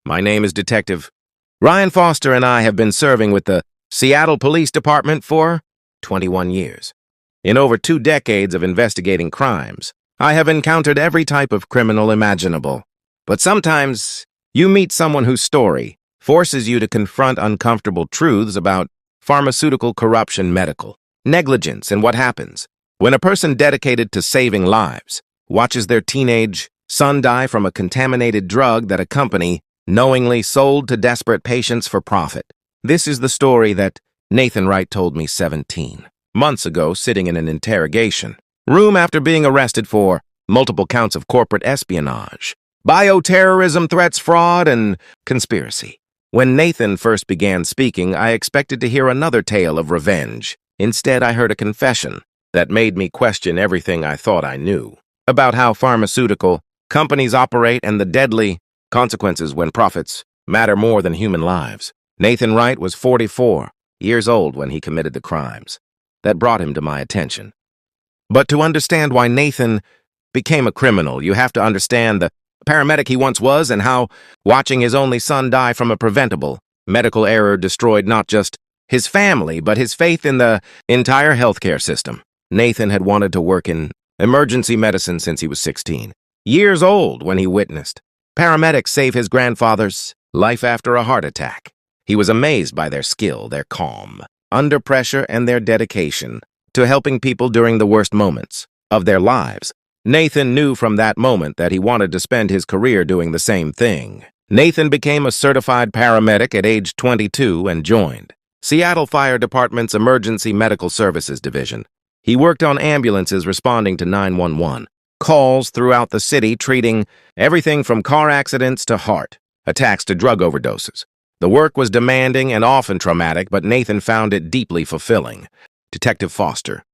My name is Detective Ryan Foster, and I have been serving with the Seattle Police Department for 21 years. In over 2 decades of investigating crimes, I have encountered every type of criminal imaginable. But sometimes, you meet someone whose story forces you to confront uncomfortable truths about pharmaceutical corruption, medical negligence, and what happens when a person dedicated to saving lives watches their teenage son die from a contaminated drug that a company knowingly sold to desperate patients for profit. This is the story that Nathan Wright told me 17 months ago, sitting in an interrogation room after being arrested for multiple counts of corporate espionage, bioterrorism, threats, fraud, and conspiracy. When Nathan first began speaking, I expected to hear another tale of revenge. Instead, I heard a confession that made me question everything I thought I knew about how pharmaceutical companies operate and the deadly consequences when profits matter more than human lives. Nathan Wright was 44 years old when he committed the crimes that brought him to my attention. But to understand why Nathan became a criminal, you have to understand the paramedic he once was and how watching his only son die from a preventable medical error destroyed not just his family, but his faith in the entire healthcare system. Nathan had wanted to work in emergency medicine since he was 16 years old when he witnessed paramedics save his grandfather's life after a heart attack. He was amazed by their skill, their calm under pressure, and their dedication to helping people during the worst moments of their lives. Nathan knew from that moment that he wanted to spend his career doing the same thing. Nathan became a certified paramedic at age 22 and joined Seattle Fire Department's Emergency Medical Services Division. He worked on ambulances responding to 911 calls throughout the city, treating everything from car accidents to heart attacks to drug overdoses. The work was demanding and often traumatic, but Nathan found it deeply fulfilling. Detective Foster.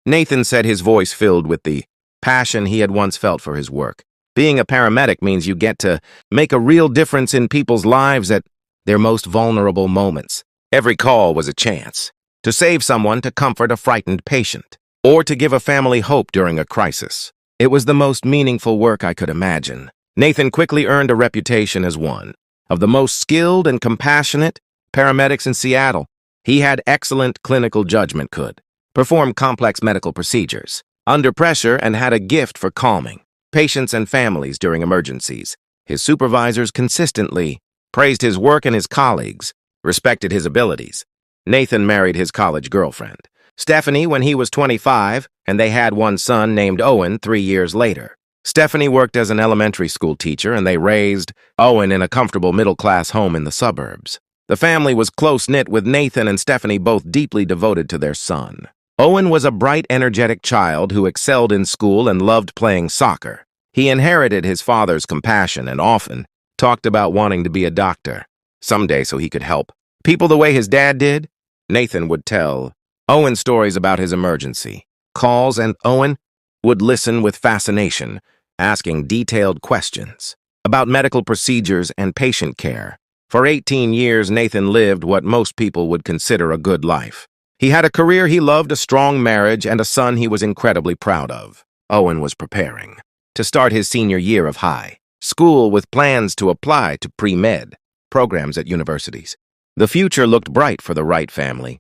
Nathan said, his voice filled with the passion he had once felt for his work. Being a paramedic means you get to make a real difference in people's lives at their most vulnerable moments. Every call was a chance to save someone, to comfort a frightened patient, or to give a family hope during a crisis. It was the most meaningful work I could imagine. Nathan quickly earned a reputation as one of the most skilled and compassionate paramedics in Seattle. He had excellent clinical judgment, could perform complex medical procedures under pressure, and had a gift for calming patients and families during emergencies. His supervisors consistently praised his work, and his colleagues respected his abilities. Nathan married his college girlfriend, Stephanie, when he was 25, and they had one son named Owen 3 years later. Stephanie worked as an elementary school teacher, and they raised Owen in a comfortable middle-class home in the suburbs. The family was close-knit, with Nathan and Stephanie both deeply devoted to their son. Owen was a bright, energetic child who excelled in school and loved playing soccer. He inherited his father's compassion and often talked about wanting to be a doctor someday so he could help people the way his dad did. Nathan would tell Owen stories about his emergency calls, and Owen would listen with fascination, asking detailed questions about medical procedures and patient care. For 18 years, Nathan lived what most people would consider a good life. He had a career he loved, a strong marriage, and a son he was incredibly proud of. Owen was preparing to start his senior year of high school with plans to apply to pre-med programs at universities. The future looked bright for the Wright family.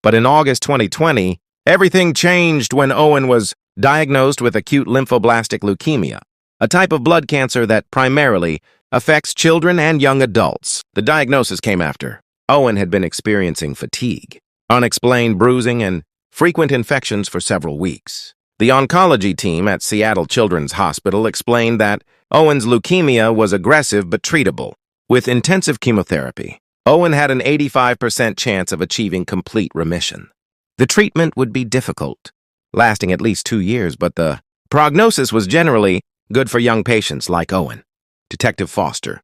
But in August 2020, everything changed when Owen was diagnosed with acute lymphoblastic leukemia, a type of blood cancer that primarily affects children and young adults. The diagnosis came after Owen had been experiencing fatigue, unexplained bruising, and frequent infections for several weeks. The oncology team at Seattle Children's Hospital explained that Owen's leukemia was aggressive but treatable with intensive chemotherapy. Owen had an 85% chance of achieving complete remission. The treatment would be difficult, lasting at least 2 years, but the prognosis was generally good for young patients like Owen. Detective Foster.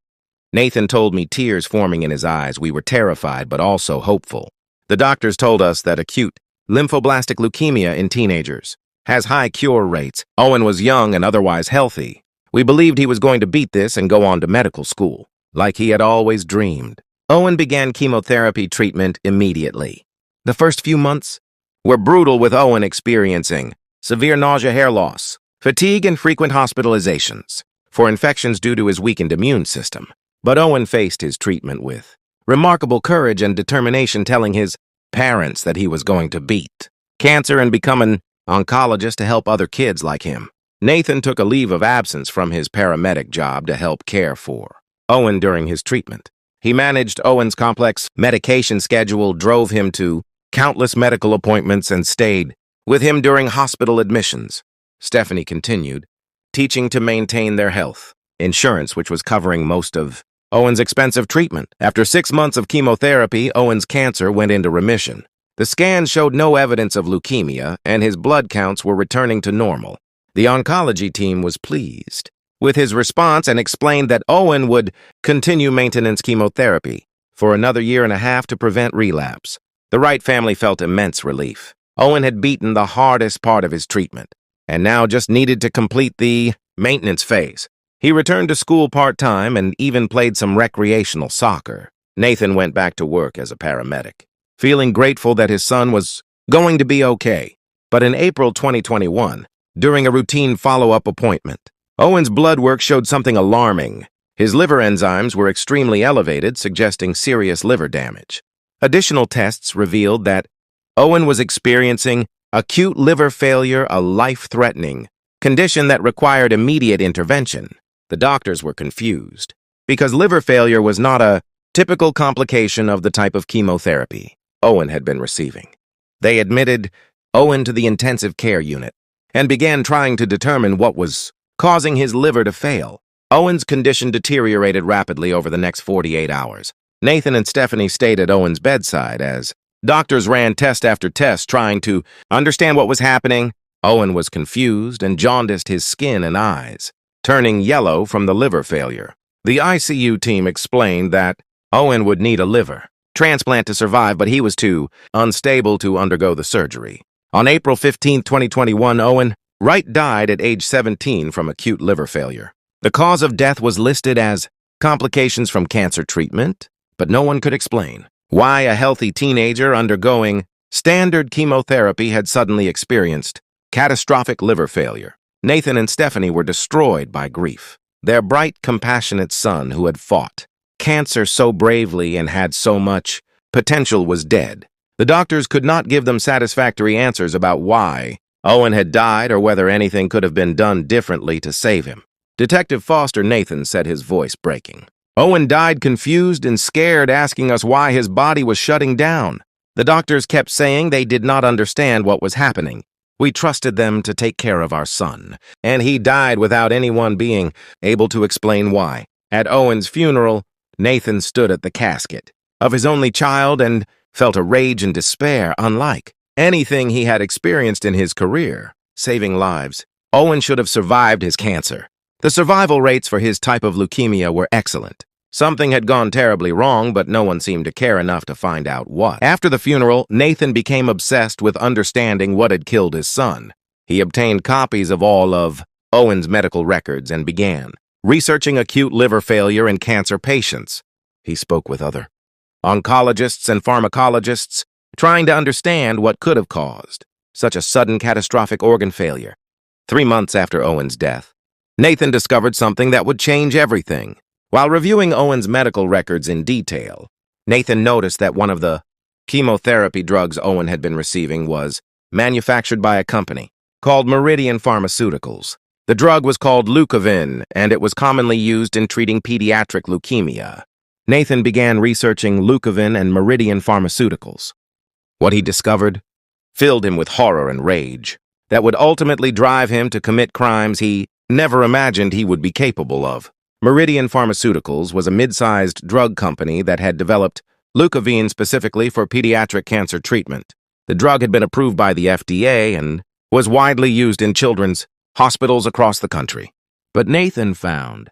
Nathan told me, tears forming in his eyes. We were terrified, but also hopeful. The doctors told us that acute lymphoblastic leukemia in teenagers has high cure rates. Owen was young and otherwise healthy. We believed he was going to beat this and go on to medical school, like he had always dreamed. Owen began chemotherapy treatment immediately. The first few months were brutal, with Owen experiencing severe nausea, hair loss, fatigue, and frequent hospitalizations for infections due to his weakened immune system. But Owen faced his treatment with remarkable courage and determination, telling his parents that he was going to beat cancer and become an oncologist to help other kids like him. Nathan took a leave of absence from his paramedic job to help care for Owen during his treatment. He managed Owen's complex medication schedule, drove him to countless medical appointments, and stayed with him during hospital admissions. Stephanie continued, teaching to maintain their health insurance, which was covering most of Owen's expensive treatment. After 6 months of chemotherapy, Owen's cancer went into remission. The scans showed no evidence of leukemia, and his blood counts were returning to normal. The oncology team was pleased with his response and explained that Owen would continue maintenance chemotherapy for another 1.5 years to prevent relapse. The Wright family felt immense relief. Owen had beaten the hardest part of his treatment, and now just needed to complete the maintenance phase. He returned to school part-time and even played some recreational soccer. Nathan went back to work as a paramedic, feeling grateful that his son was going to be okay. But in April 2021, during a routine follow-up appointment, Owen's blood work showed something alarming. His liver enzymes were extremely elevated, suggesting serious liver damage. Additional tests revealed that Owen was experiencing acute liver failure, a life-threatening condition that required immediate intervention. The doctors were confused because liver failure was not a typical complication of the type of chemotherapy Owen had been receiving. They admitted Owen to the intensive care unit and began trying to determine what was causing his liver to fail. Owen's condition deteriorated rapidly over the next 48 hours. Nathan and Stephanie stayed at Owen's bedside as doctors ran test after test trying to understand what was happening. Owen was confused and jaundiced, his skin and eyes turning yellow from the liver failure. The ICU team explained that Owen would need a liver transplant to survive, but he was too unstable to undergo the surgery. On April 15, 2021, Owen Wright died at age 17 from acute liver failure. The cause of death was listed as complications from cancer treatment, but no one could explain why a healthy teenager undergoing standard chemotherapy had suddenly experienced catastrophic liver failure. Nathan and Stephanie were destroyed by grief. Their bright, compassionate son, who had fought cancer so bravely and had so much potential, was dead. The doctors could not give them satisfactory answers about why Owen had died or whether anything could have been done differently to save him. Detective Foster Nathan said, his voice breaking, "Owen died confused and scared, asking us why his body was shutting down. The doctors kept saying they did not understand what was happening. We trusted them to take care of our son, and he died without anyone being able to explain why." At Owen's funeral, Nathan stood at the casket of his only child and felt a rage and despair unlike anything he had experienced in his career. Saving lives. Owen should have survived his cancer. The survival rates for his type of leukemia were excellent. Something had gone terribly wrong, but no one seemed to care enough to find out what. After the funeral, Nathan became obsessed with understanding what had killed his son. He obtained copies of all of Owen's medical records and began researching acute liver failure in cancer patients. He spoke with other oncologists and pharmacologists, trying to understand what could have caused such a sudden catastrophic organ failure. 3 months after Owen's death, Nathan discovered something that would change everything. While reviewing Owen's medical records in detail, Nathan noticed that one of the chemotherapy drugs Owen had been receiving was manufactured by a company called Meridian Pharmaceuticals. The drug was called Leucovin, and it was commonly used in treating pediatric leukemia. Nathan began researching Leucovin and Meridian Pharmaceuticals. What he discovered filled him with horror and rage that would ultimately drive him to commit crimes he never imagined he would be capable of. Meridian Pharmaceuticals was a mid-sized drug company that had developed Leucovin specifically for pediatric cancer treatment. The drug had been approved by the FDA and was widely used in children's hospitals across the country. But Nathan found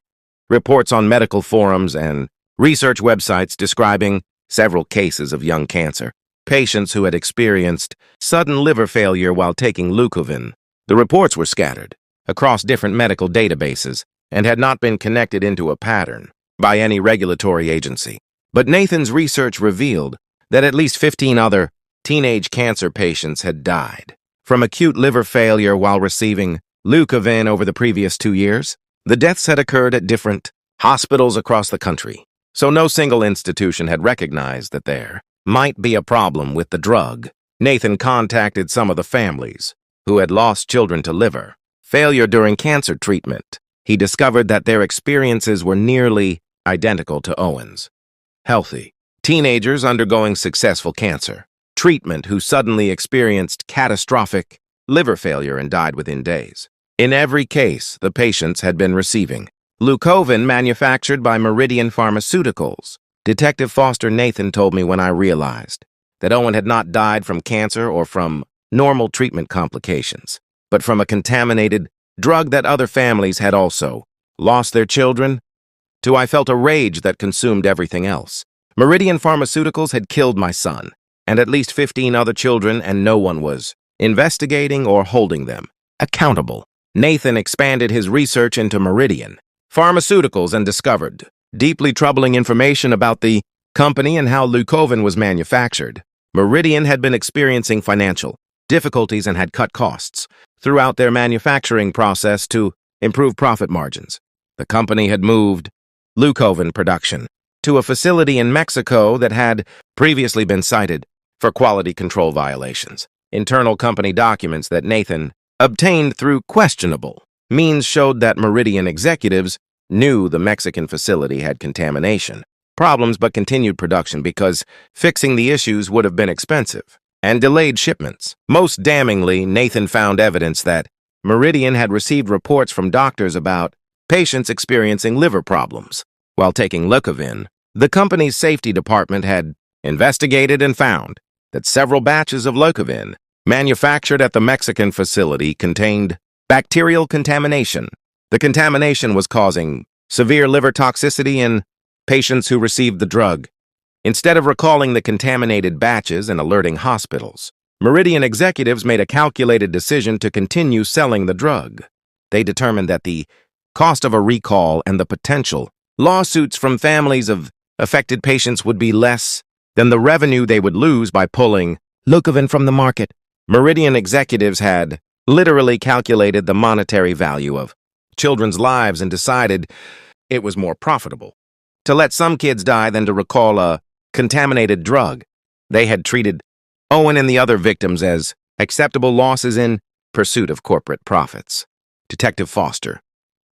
reports on medical forums and research websites describing several cases of young cancer patients who had experienced sudden liver failure while taking Leucovin. The reports were scattered across different medical databases and had not been connected into a pattern by any regulatory agency. But Nathan's research revealed that at least 15 other teenage cancer patients had died from acute liver failure while receiving Leucovin over the previous 2 years. The deaths had occurred at different hospitals across the country. So no single institution had recognized that there might be a problem with the drug. Nathan contacted some of the families who had lost children to liver failure during cancer treatment. He discovered that their experiences were nearly identical to Owen's. Healthy teenagers undergoing successful cancer treatment who suddenly experienced catastrophic liver failure and died within days. In every case, the patients had been receiving Leucovin manufactured by Meridian Pharmaceuticals. Detective Foster Nathan told me when I realized that Owen had not died from cancer or from normal treatment complications, but from a contaminated drug that other families had also lost their children to. I felt a rage that consumed everything else. Meridian Pharmaceuticals had killed my son and at least 15 other children, and no one was investigating or holding them accountable. Nathan expanded his research into Meridian Pharmaceuticals and discovered deeply troubling information about the company and how Leucovin was manufactured. Meridian had been experiencing financial difficulties and had cut costs throughout their manufacturing process to improve profit margins. The company had moved Leucovin production to a facility in Mexico that had previously been cited for quality control violations. Internal company documents that Nathan obtained through questionable means showed that Meridian executives knew the Mexican facility had contamination problems but continued production because fixing the issues would have been expensive and delayed shipments. Most damningly, Nathan found evidence that Meridian had received reports from doctors about patients experiencing liver problems. While taking Leucovin, the company's safety department had investigated and found that several batches of Leucovin manufactured at the Mexican facility contained bacterial contamination. The contamination was causing severe liver toxicity in patients who received the drug. Instead of recalling the contaminated batches and alerting hospitals, Meridian executives made a calculated decision to continue selling the drug. They determined that the cost of a recall and the potential lawsuits from families of affected patients would be less than the revenue they would lose by pulling Leucovin from the market. Meridian executives had literally calculated the monetary value of children's lives and decided it was more profitable to let some kids die than to recall a contaminated drug. They had treated Owen and the other victims as acceptable losses in pursuit of corporate profits. Detective Foster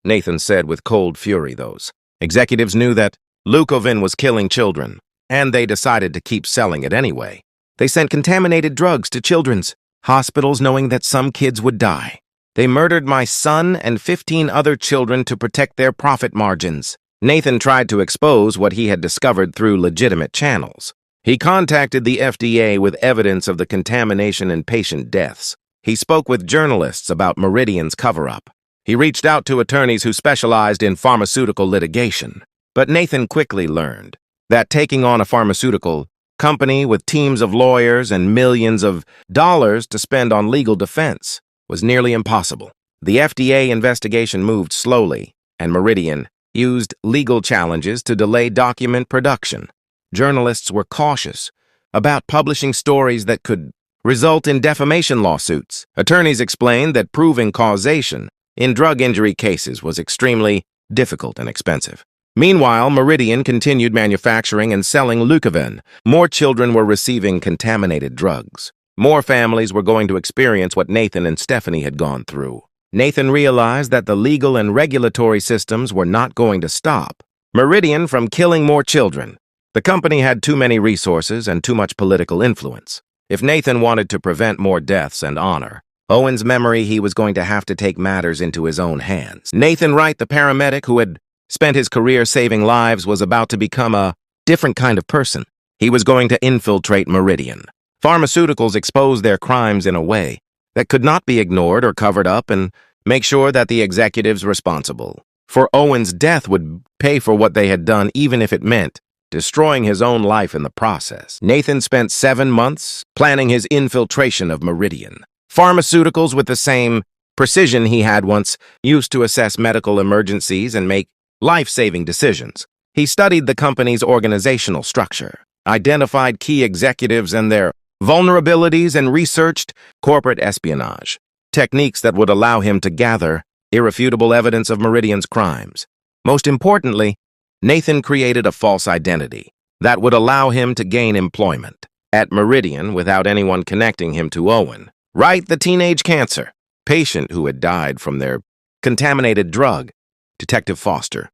Nathan said with cold fury those executives knew that Leucovin was killing children, and they decided to keep selling it anyway. They sent contaminated drugs to children's hospitals knowing that some kids would die. They murdered my son and 15 other children to protect their profit margins. Nathan tried to expose what he had discovered through legitimate channels. He contacted the FDA with evidence of the contamination and patient deaths. He spoke with journalists about Meridian's cover-up. He reached out to attorneys who specialized in pharmaceutical litigation. But Nathan quickly learned that taking on a pharmaceutical company with teams of lawyers and millions of dollars to spend on legal defense was nearly impossible. The FDA investigation moved slowly, and Meridian used legal challenges to delay document production. Journalists were cautious about publishing stories that could result in defamation lawsuits. Attorneys explained that proving causation in drug injury cases was extremely difficult and expensive. Meanwhile, Meridian continued manufacturing and selling Leucovin. More children were receiving contaminated drugs. More families were going to experience what Nathan and Stephanie had gone through. Nathan realized that the legal and regulatory systems were not going to stop Meridian from killing more children. The company had too many resources and too much political influence. If Nathan wanted to prevent more deaths and honor Owen's memory, he was going to have to take matters into his own hands. Nathan Wright, the paramedic who had spent his career saving lives, was about to become a different kind of person. He was going to infiltrate Meridian Pharmaceuticals, expose their crimes in a way that could not be ignored or covered up, and make sure that the executives responsible for Owen's death would pay for what they had done, even if it meant destroying his own life in the process. Nathan spent 7 months planning his infiltration of Meridian Pharmaceuticals with the same precision he had once used to assess medical emergencies and make life-saving decisions. He studied the company's organizational structure, identified key executives and their vulnerabilities, and researched corporate espionage techniques that would allow him to gather irrefutable evidence of Meridian's crimes. Most importantly, Nathan created a false identity that would allow him to gain employment at Meridian without anyone connecting him to Owen. Wright, the teenage cancer patient who had died from their contaminated drug. Detective Foster.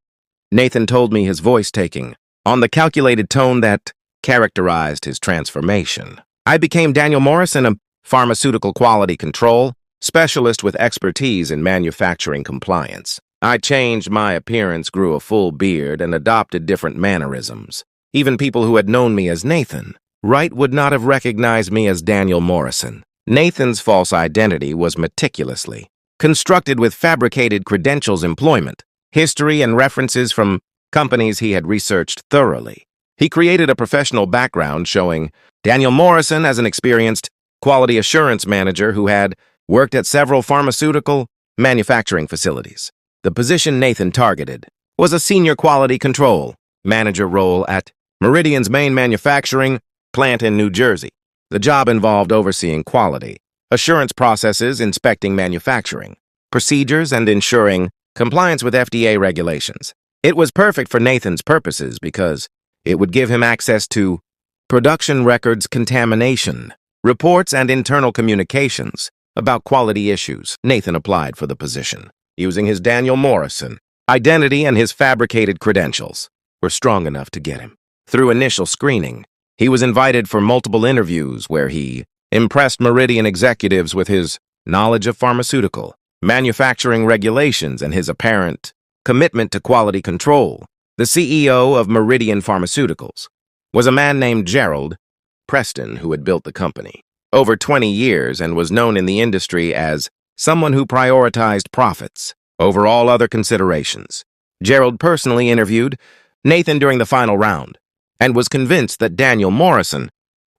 Nathan told me, his voice taking on the calculated tone that characterized his transformation. I became Daniel Morrison, a pharmaceutical quality control specialist with expertise in manufacturing compliance. I changed my appearance, grew a full beard, and adopted different mannerisms. Even people who had known me as Nathan Wright would not have recognized me as Daniel Morrison. Nathan's false identity was meticulously constructed with fabricated credentials, employment history, and references from companies he had researched thoroughly. He created a professional background showing Daniel Morrison as an experienced quality assurance manager who had worked at several pharmaceutical manufacturing facilities. The position Nathan targeted was a senior quality control manager role at Meridian's main manufacturing plant in New Jersey. The job involved overseeing quality assurance processes, inspecting manufacturing procedures, and ensuring compliance with FDA regulations. It was perfect for Nathan's purposes because it would give him access to production records, contamination reports, and internal communications about quality issues. Nathan applied for the position using his Daniel Morrison identity, and his fabricated credentials were strong enough to get him. Through initial screening, he was invited for multiple interviews where he impressed Meridian executives with his knowledge of pharmaceutical manufacturing regulations and his apparent commitment to quality control. The CEO of Meridian Pharmaceuticals was a man named Gerald Preston, who had built the company over 20 years and was known in the industry as someone who prioritized profits over all other considerations. Gerald personally interviewed Nathan during the final round and was convinced that Daniel Morrison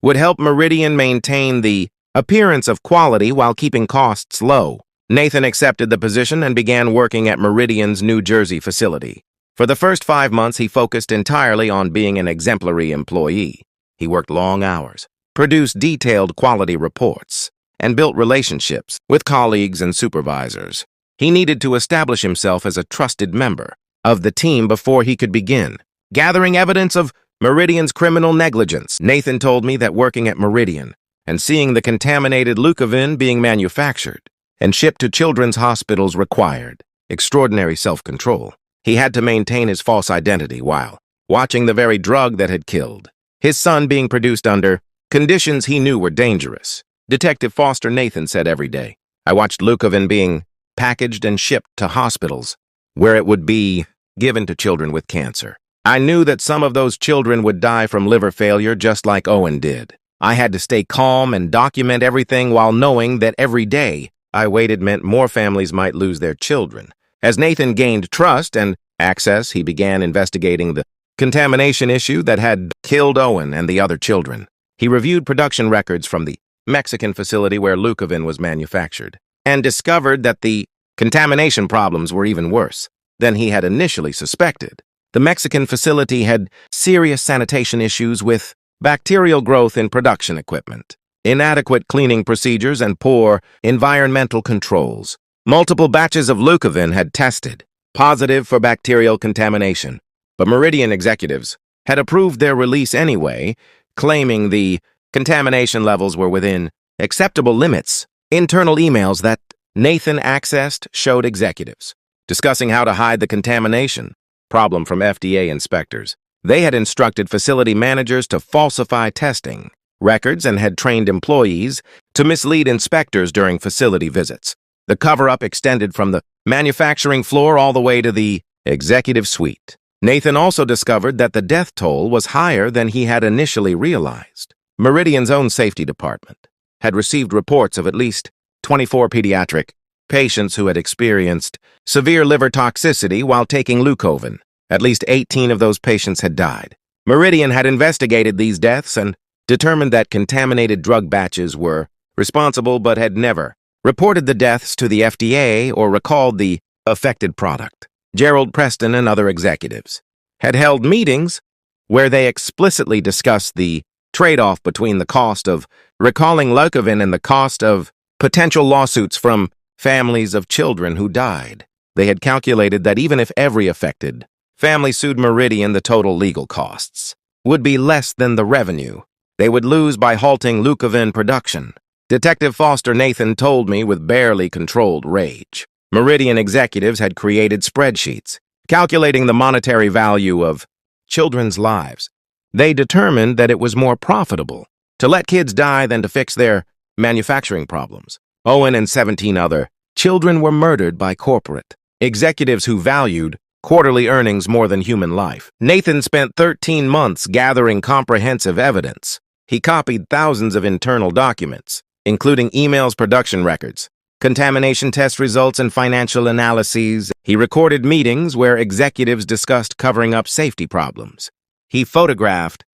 would help Meridian maintain the appearance of quality while keeping costs low. Nathan accepted the position and began working at Meridian's New Jersey facility. For the first 5 months, he focused entirely on being an exemplary employee. He worked long hours, produced detailed quality reports, and built relationships with colleagues and supervisors. He needed to establish himself as a trusted member of the team before he could begin gathering evidence of Meridian's criminal negligence. Nathan told me that working at Meridian and seeing the contaminated Leucovin being manufactured and shipped to children's hospitals required extraordinary self-control. He had to maintain his false identity while watching the very drug that had killed his son being produced under conditions he knew were dangerous. Detective Foster. Nathan said every day, I watched Leucovin being packaged and shipped to hospitals where it would be given to children with cancer. I knew that some of those children would die from liver failure just like Owen did. I had to stay calm and document everything while knowing that every day I waited meant more families might lose their children. As Nathan gained trust and access, he began investigating the contamination issue that had killed Owen and the other children. He reviewed production records from the Mexican facility where Leucovin was manufactured and discovered that the contamination problems were even worse than he had initially suspected. The Mexican facility had serious sanitation issues with bacterial growth in production equipment, inadequate cleaning procedures, and poor environmental controls. Multiple batches of Leucovin had tested positive for bacterial contamination, but Meridian executives had approved their release anyway, claiming the contamination levels were within acceptable limits. Internal emails that Nathan accessed showed executives discussing how to hide the contamination problem from FDA inspectors. They had instructed facility managers to falsify testing records and had trained employees to mislead inspectors during facility visits. The cover-up extended from the manufacturing floor all the way to the executive suite. Nathan also discovered that the death toll was higher than he had initially realized. Meridian's own safety department had received reports of at least 24 pediatric patients who had experienced severe liver toxicity while taking Leucovin. At least 18 of those patients had died. Meridian had investigated these deaths and determined that contaminated drug batches were responsible but had never reported the deaths to the FDA or recalled the affected product. Gerald Preston and other executives had held meetings where they explicitly discussed the trade-off between the cost of recalling Leucovin and the cost of potential lawsuits from families of children who died. They had calculated that even if every affected family sued Meridian, the total legal costs would be less than the revenue they would lose by halting Leucovin production. Detective Foster Nathan told me with barely controlled rage. Meridian executives had created spreadsheets, calculating the monetary value of children's lives. They determined that it was more profitable to let kids die than to fix their manufacturing problems. Owen and 17 other children were murdered by corporate executives who valued quarterly earnings more than human life. Nathan spent 13 months gathering comprehensive evidence. He copied thousands of internal documents, including emails, production records, contamination test results, and financial analyses. He recorded meetings where executives discussed covering up safety problems. He photographed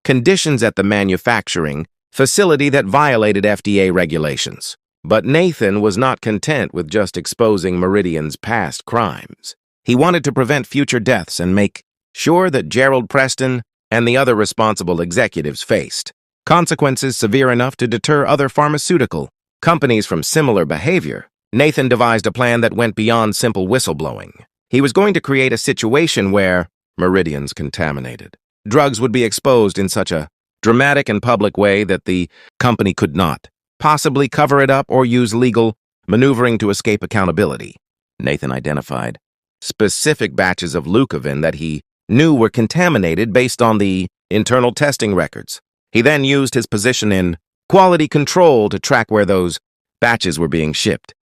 conditions at the manufacturing facility that violated FDA regulations. But Nathan was not content with just exposing Meridian's past crimes. He wanted to prevent future deaths and make sure that Gerald Preston and the other responsible executives faced consequences severe enough to deter other pharmaceutical companies from similar behavior. Nathan devised a plan that went beyond simple whistleblowing. He was going to create a situation where Meridian's contaminated drugs would be exposed in such a dramatic and public way that the company could not possibly cover it up or use legal maneuvering to escape accountability. Nathan identified specific batches of Leucovin that he knew were contaminated based on the internal testing records. He then used his position in quality control to track where those batches were being shipped.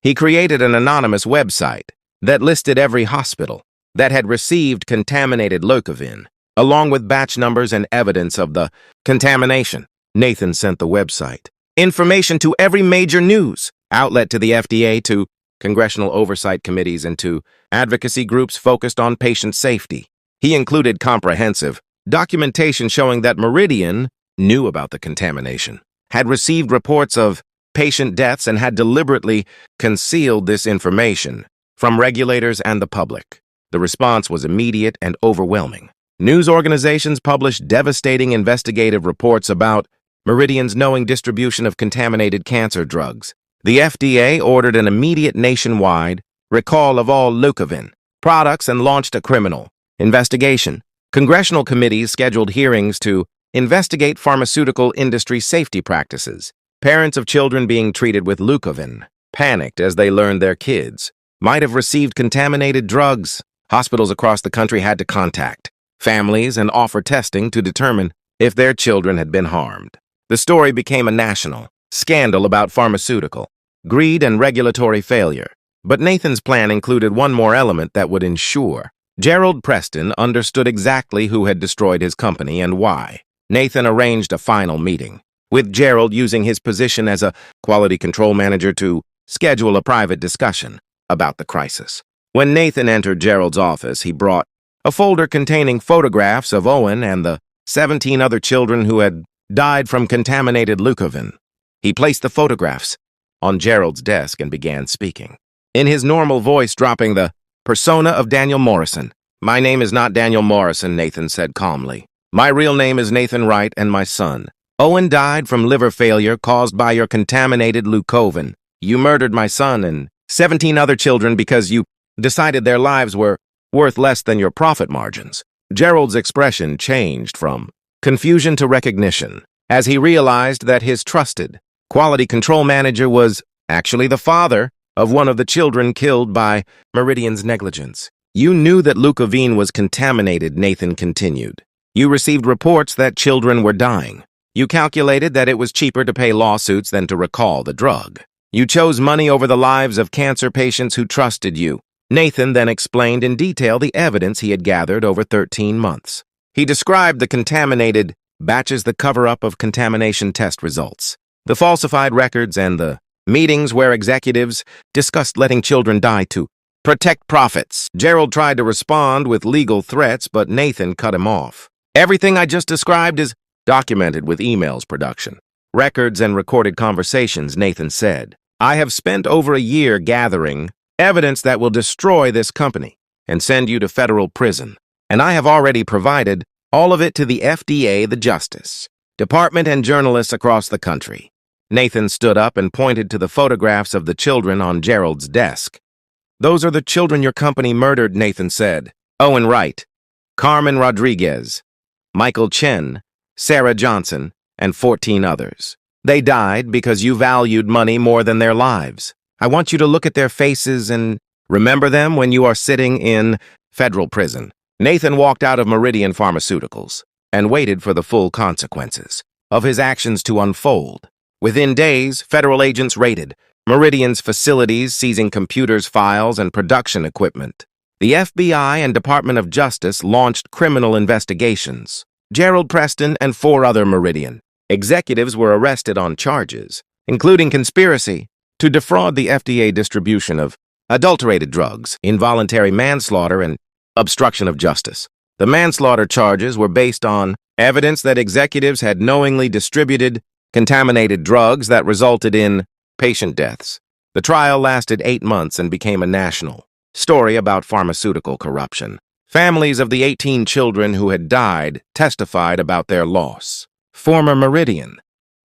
He created an anonymous website that listed every hospital that had received contaminated Leucovin, along with batch numbers and evidence of the contamination. Nathan sent the website information to every major news outlet, to the FDA, to congressional oversight committees, and to advocacy groups focused on patient safety. He included comprehensive documentation showing that Meridian knew about the contamination, had received reports of patient deaths, and had deliberately concealed this information from regulators and the public. The response was immediate and overwhelming. News organizations published devastating investigative reports about Meridian's knowing distribution of contaminated cancer drugs. The FDA ordered an immediate nationwide recall of all Leucovin products and launched a criminal investigation. Congressional committees scheduled hearings to investigate pharmaceutical industry safety practices. Parents of children being treated with Leucovin panicked as they learned their kids might have received contaminated drugs. Hospitals across the country had to contact families and offer testing to determine if their children had been harmed. The story became a national scandal about pharmaceutical greed and regulatory failure. But Nathan's plan included one more element that would ensure Gerald Preston understood exactly who had destroyed his company and why. Nathan arranged a final meeting, with Gerald using his position as a quality control manager to schedule a private discussion about the crisis. When Nathan entered Gerald's office, he brought a folder containing photographs of Owen and the 17 other children who had died from contaminated Leucovin. He placed the photographs on Gerald's desk and began speaking, in his normal voice, dropping the persona of Daniel Morrison. "My name is not Daniel Morrison," Nathan said calmly. "My real name is Nathan Wright, and my son Owen died from liver failure caused by your contaminated Leucovin. You murdered my son and 17 other children because you decided their lives were worth less than your profit margins." Gerald's expression changed from confusion to recognition as he realized that his trusted quality control manager was actually the father of one of the children killed by Meridian's negligence. "You knew that Leucovin was contaminated," Nathan continued. "You received reports that children were dying. You calculated that it was cheaper to pay lawsuits than to recall the drug. You chose money over the lives of cancer patients who trusted you." Nathan then explained in detail the evidence he had gathered over 13 months. He described the contaminated batches, the cover-up of contamination test results, the falsified records, and the meetings where executives discussed letting children die to protect profits. Gerald tried to respond with legal threats, but Nathan cut him off. "Everything I just described is documented with emails, production records, and recorded conversations," Nathan said. "I have spent over a year gathering evidence that will destroy this company and send you to federal prison. And I have already provided all of it to the FDA, the Justice Department, and journalists across the country." Nathan stood up and pointed to the photographs of the children on Gerald's desk. Those are the children your company murdered, Nathan said. Owen Wright, Carmen Rodriguez, Michael Chen, Sarah Johnson, and 14 others. They died because you valued money more than their lives. I want you to look at their faces and remember them when you are sitting in federal prison. Nathan walked out of Meridian Pharmaceuticals and waited for the full consequences of his actions to unfold. Within days, federal agents raided Meridian's facilities, seizing computers, files, and production equipment. The FBI and Department of Justice launched criminal investigations. Gerald Preston and 4 other Meridian executives were arrested on charges, including conspiracy to defraud the FDA distribution of adulterated drugs, involuntary manslaughter, and obstruction of justice. The manslaughter charges were based on evidence that executives had knowingly distributed contaminated drugs that resulted in patient deaths. The trial lasted 8 months and became a national story about pharmaceutical corruption. Families of the 18 children who had died testified about their loss. Former Meridian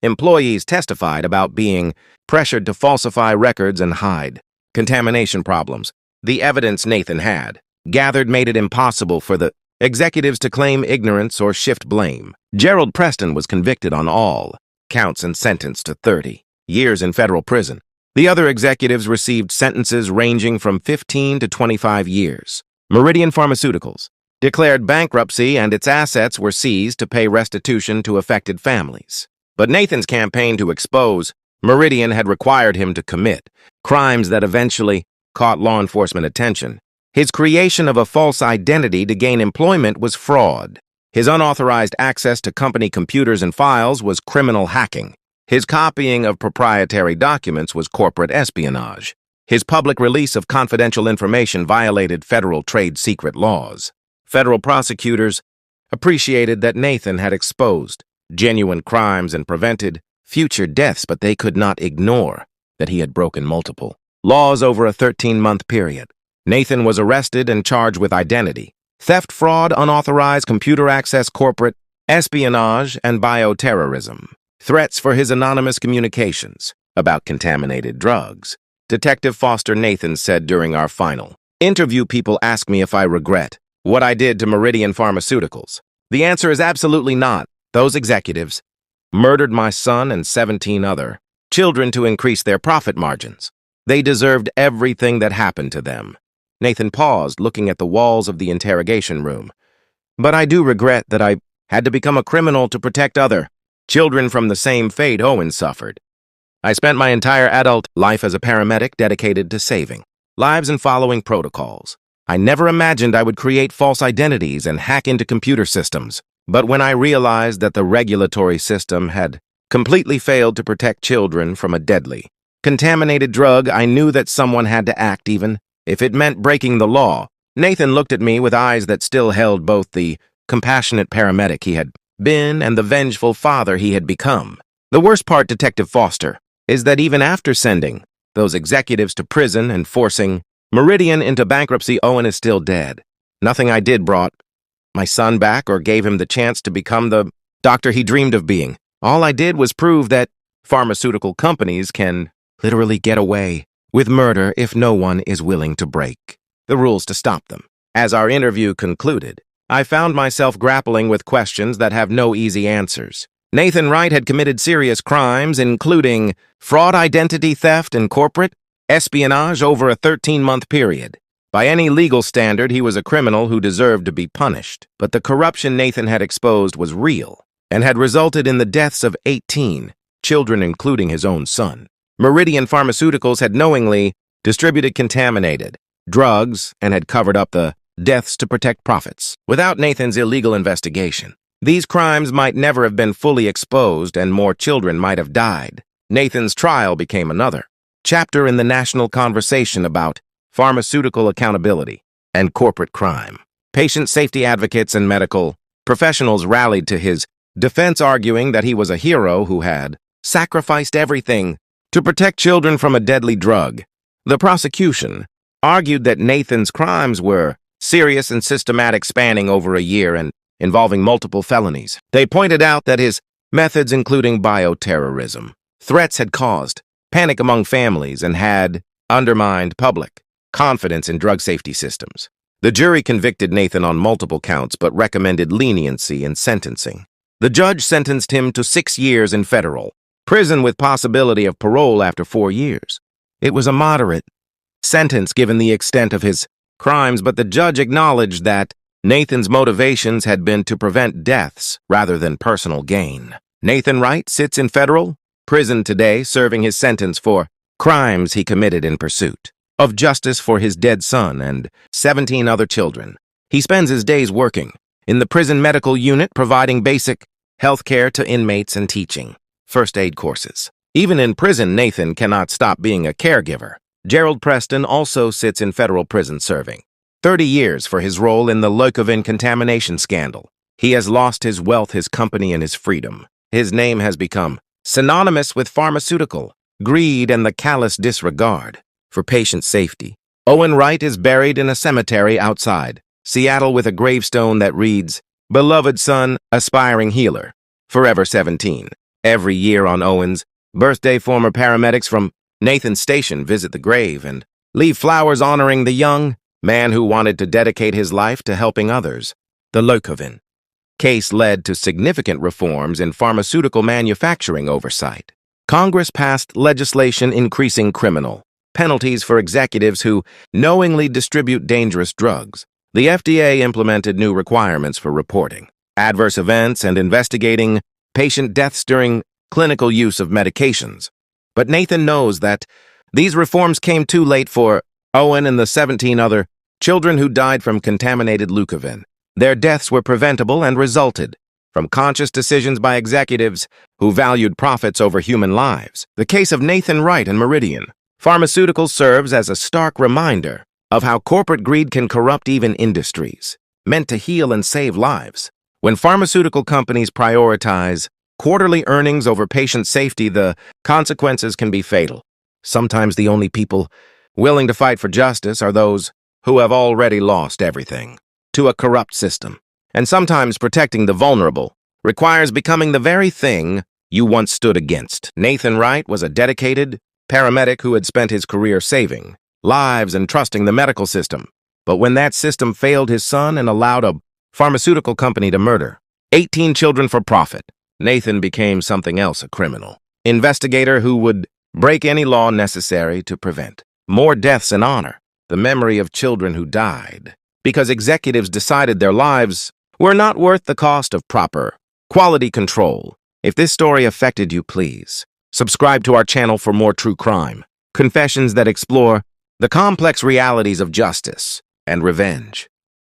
employees testified about being pressured to falsify records and hide contamination problems. The evidence Nathan had gathered made it impossible for the executives to claim ignorance or shift blame. Gerald Preston was convicted on all counts and sentenced to 30 years in federal prison. The other executives received sentences ranging from 15 to 25 years. Meridian Pharmaceuticals declared bankruptcy and its assets were seized to pay restitution to affected families. But Nathan's campaign to expose Meridian had required him to commit crimes that eventually caught law enforcement attention. His creation of a false identity to gain employment was fraud. His unauthorized access to company computers and files was criminal hacking. His copying of proprietary documents was corporate espionage. His public release of confidential information violated federal trade secret laws. Federal prosecutors appreciated that Nathan had exposed genuine crimes and prevented future deaths, but they could not ignore that he had broken multiple laws over a 13-month period. Nathan was arrested and charged with identity, theft, fraud, unauthorized computer access, corporate espionage, and bioterrorism. Threats for his anonymous communications about contaminated drugs. Detective Foster Nathan said during our final interview, people ask me if I regret what I did to Meridian Pharmaceuticals. The answer is absolutely not. Those executives murdered my son and 17 other children to increase their profit margins. They deserved everything that happened to them. Nathan paused, looking at the walls of the interrogation room. But I do regret that I had to become a criminal to protect other children from the same fate Owen suffered. I spent my entire adult life as a paramedic dedicated to saving lives and following protocols. I never imagined I would create false identities and hack into computer systems. But when I realized that the regulatory system had completely failed to protect children from a deadly, contaminated drug, I knew that someone had to act, even if it meant breaking the law. Nathan looked at me with eyes that still held both the compassionate paramedic he had been and the vengeful father he had become. The worst part, Detective Foster, is that even after sending those executives to prison and forcing Meridian into bankruptcy, Owen is still dead. Nothing I did brought my son back or gave him the chance to become the doctor he dreamed of being. All I did was prove that pharmaceutical companies can literally get away with murder if no one is willing to break the rules to stop them. As our interview concluded, I found myself grappling with questions that have no easy answers. Nathan Wright had committed serious crimes, including fraud, identity theft, and corporate espionage over a 13-month period. By any legal standard, he was a criminal who deserved to be punished. But the corruption Nathan had exposed was real and had resulted in the deaths of 18 children, including his own son. Meridian Pharmaceuticals had knowingly distributed contaminated drugs and had covered up the deaths to protect profits. Without Nathan's illegal investigation, these crimes might never have been fully exposed and more children might have died. Nathan's trial became another chapter in the national conversation about pharmaceutical accountability and corporate crime. Patient safety advocates and medical professionals rallied to his defense, arguing that he was a hero who had sacrificed everything to protect children from a deadly drug. The prosecution argued that Nathan's crimes were serious and systematic, spanning over a year and involving multiple felonies. They pointed out that his methods, including bioterrorism, threats, had caused panic among families and had undermined public confidence in drug safety systems. The jury convicted Nathan on multiple counts but recommended leniency in sentencing. The judge sentenced him to 6 years in federal prison with possibility of parole after 4 years. It was a moderate sentence given the extent of his crimes, but the judge acknowledged that Nathan's motivations had been to prevent deaths rather than personal gain. Nathan Wright sits in federal prison today, serving his sentence for crimes he committed in pursuit of justice for his dead son and 17 other children. He spends his days working in the prison medical unit, providing basic health care to inmates and teaching first aid courses. Even in prison, Nathan cannot stop being a caregiver. Gerald Preston also sits in federal prison serving 30 years for his role in the Leucovin contamination scandal. He has lost his wealth, his company, and his freedom. His name has become synonymous with pharmaceutical greed and the callous disregard for patient safety. Owen Wright is buried in a cemetery outside Seattle with a gravestone that reads, "Beloved son, aspiring healer, forever 17. Every year on Owen's birthday, former paramedics from Nathan's station visit the grave and leave flowers honoring the young man who wanted to dedicate his life to helping others. The Leucovin case led to significant reforms in pharmaceutical manufacturing oversight. Congress passed legislation increasing criminal penalties for executives who knowingly distribute dangerous drugs. The FDA implemented new requirements for reporting adverse events and investigating patient deaths during clinical use of medications. But Nathan knows that these reforms came too late for Owen and the 17 other children who died from contaminated Leucovin. Their deaths were preventable and resulted from conscious decisions by executives who valued profits over human lives. The case of Nathan Wright and Meridian Pharmaceuticals serves as a stark reminder of how corporate greed can corrupt even industries meant to heal and save lives. When pharmaceutical companies prioritize quarterly earnings over patient safety, the consequences can be fatal. Sometimes the only people willing to fight for justice are those who have already lost everything to a corrupt system. And sometimes protecting the vulnerable requires becoming the very thing you once stood against. Nathan Wright was a dedicated paramedic who had spent his career saving lives and trusting the medical system. But when that system failed his son and allowed a pharmaceutical company to murder 18 children for profit, Nathan became something else, a criminal investigator who would break any law necessary to prevent more deaths and honor the memory of children who died because executives decided their lives were not worth the cost of proper quality control. If this story affected you, please subscribe to our channel for more true crime confessions that explore the complex realities of justice and revenge.